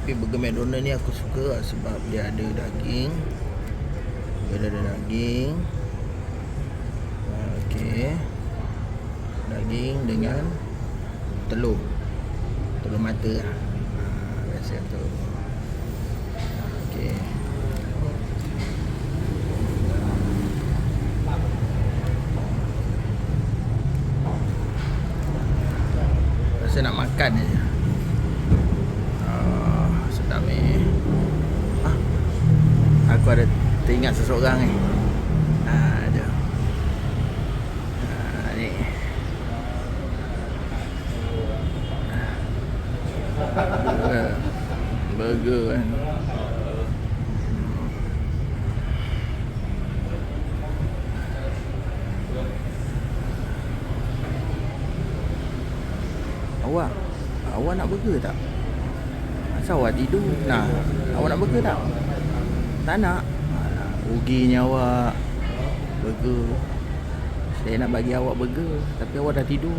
Tapi burger McDonald ni aku suka sebab dia ada daging. Dia ada daging. Okey. Daging dengan telur. Telur mata lah. Biasa tu. Okey. Rasa nak makan je. Sedap ni. Aku ada teringat seseorang ni. Ada. Ni. Burger kan. Awak nak burger tak? Asal awak tidur? Nah, awak nak burger tak? Tak nak? Ruginya awak. Burger. Saya nak bagi awak burger, tapi awak dah tidur.